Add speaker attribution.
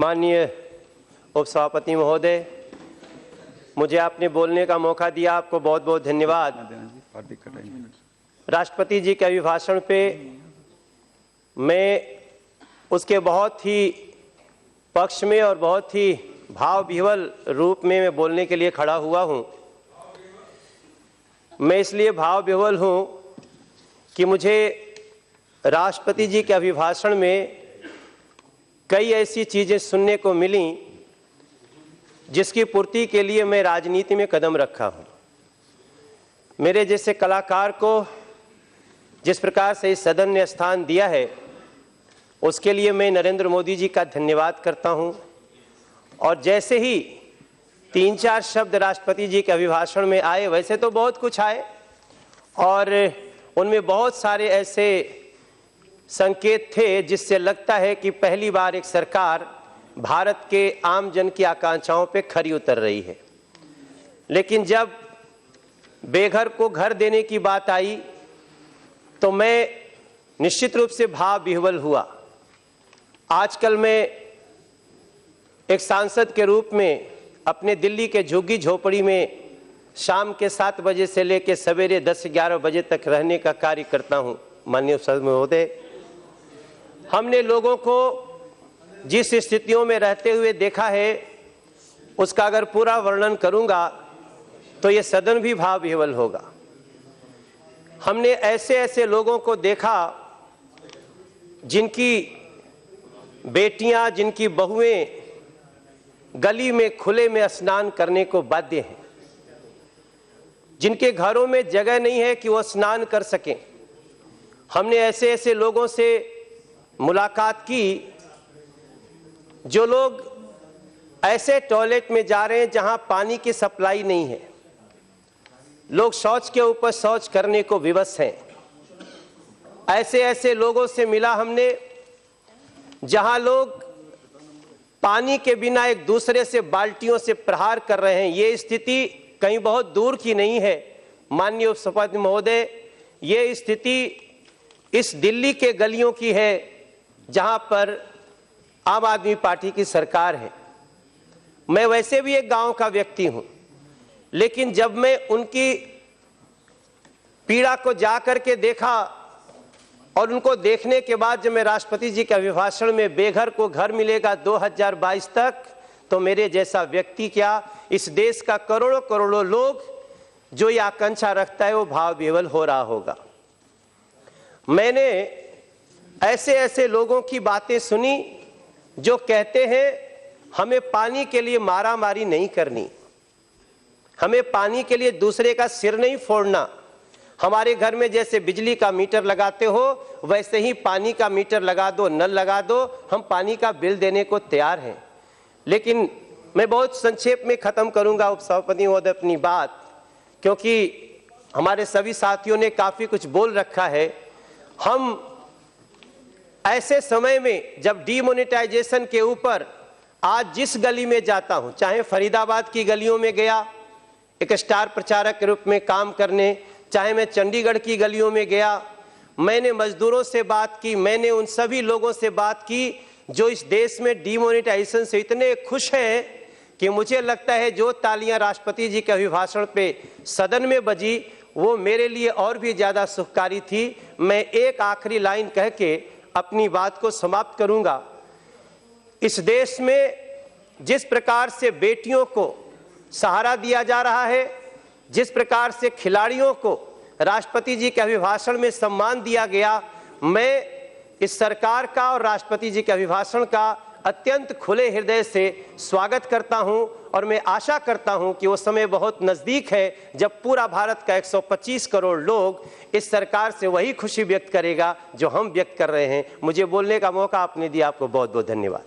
Speaker 1: माननीय उपसभापति महोदय, मुझे आपने बोलने का मौका दिया, आपको बहुत बहुत धन्यवाद। राष्ट्रपति जी के अभिभाषण पे मैं उसके बहुत ही पक्ष में और बहुत ही भाव विह्वल रूप में मैं बोलने के लिए खड़ा हुआ हूँ। मैं इसलिए भाव विह्वल हूँ कि मुझे राष्ट्रपति जी के अभिभाषण में कई ऐसी चीज़ें सुनने को मिली जिसकी पूर्ति के लिए मैं राजनीति में कदम रखा हूँ। मेरे जैसे कलाकार को जिस प्रकार से इस सदन ने स्थान दिया है उसके लिए मैं नरेंद्र मोदी जी का धन्यवाद करता हूँ। और जैसे ही 3-4 शब्द राष्ट्रपति जी के अभिभाषण में आए, वैसे तो बहुत कुछ आए और उनमें बहुत सारे ऐसे संकेत थे जिससे लगता है कि पहली बार एक सरकार भारत के आम जन की आकांक्षाओं पे खरी उतर रही है। लेकिन जब बेघर को घर देने की बात आई तो मैं निश्चित रूप से भाव विह्वल हुआ। आजकल मैं एक सांसद के रूप में अपने दिल्ली के झुग्गी झोपड़ी में शाम के 7 बजे से लेकर सवेरे 10-11 बजे तक रहने का कार्य करता हूं। माननीय उपसभापति महोदय, हमने लोगों को जिस स्थितियों में रहते हुए देखा है उसका अगर पूरा वर्णन करूंगा तो ये सदन भी भाव विह्वल होगा। हमने ऐसे ऐसे लोगों को देखा जिनकी बेटियां, जिनकी बहुएं गली में खुले में स्नान करने को बाध्य हैं, जिनके घरों में जगह नहीं है कि वो स्नान कर सकें। हमने ऐसे ऐसे लोगों से मुलाकात की जो लोग ऐसे टॉयलेट में जा रहे हैं जहां पानी की सप्लाई नहीं है, लोग शौच के ऊपर शौच करने को विवश हैं। ऐसे ऐसे लोगों से मिला हमने जहां लोग पानी के बिना एक दूसरे से बाल्टियों से प्रहार कर रहे हैं। ये स्थिति कहीं बहुत दूर की नहीं है माननीय उपसभापति महोदय, ये स्थिति इस दिल्ली के गलियों की है जहां पर आम आदमी पार्टी की सरकार है। मैं वैसे भी एक गांव का व्यक्ति हूं, लेकिन जब मैं उनकी पीड़ा को जा करके देखा और उनको देखने के बाद जब मैं राष्ट्रपति जी के अभिभाषण में बेघर को घर मिलेगा 2022 तक, तो मेरे जैसा व्यक्ति क्या, इस देश का करोड़ों करोड़ों लोग जो ये आकांक्षा रखता है वो भाव विह्वल हो रहा होगा। मैंने ऐसे ऐसे लोगों की बातें सुनी जो कहते हैं हमें पानी के लिए मारामारी नहीं करनी, हमें पानी के लिए दूसरे का सिर नहीं फोड़ना। हमारे घर में जैसे बिजली का मीटर लगाते हो वैसे ही पानी का मीटर लगा दो, नल लगा दो, हम पानी का बिल देने को तैयार हैं। लेकिन मैं बहुत संक्षेप में खत्म करूंगा उपसभापति महोदय अपनी बात, क्योंकि हमारे सभी साथियों ने काफी कुछ बोल रखा है। हम ऐसे समय में जब डीमोनेटाइजेशन के ऊपर आज जिस गली में जाता हूं, चाहे फरीदाबाद की गलियों में गया एक स्टार प्रचारक के रूप में काम करने, चाहे मैं चंडीगढ़ की गलियों में गया, मैंने मजदूरों से बात की, मैंने उन सभी लोगों से बात की जो इस देश में डीमोनेटाइजेशन से इतने खुश हैं कि मुझे लगता है जो तालियां राष्ट्रपति जी के अभिभाषण पे सदन में बजी वो मेरे लिए और भी ज्यादा सुखकारी थी। मैं एक आखिरी लाइन कह के अपनी बात को समाप्त करूंगा। इस देश में जिस प्रकार से बेटियों को सहारा दिया जा रहा है, जिस प्रकार से खिलाड़ियों को राष्ट्रपति जी के अभिभाषण में सम्मान दिया गया, मैं इस सरकार का और राष्ट्रपति जी के अभिभाषण का अत्यंत खुले हृदय से स्वागत करता हूं और मैं आशा करता हूं कि वो समय बहुत नजदीक है जब पूरा भारत का 125 करोड़ लोग इस सरकार से वही खुशी व्यक्त करेगा जो हम व्यक्त कर रहे हैं। मुझे बोलने का मौका आपने दिया, आपको बहुत बहुत धन्यवाद।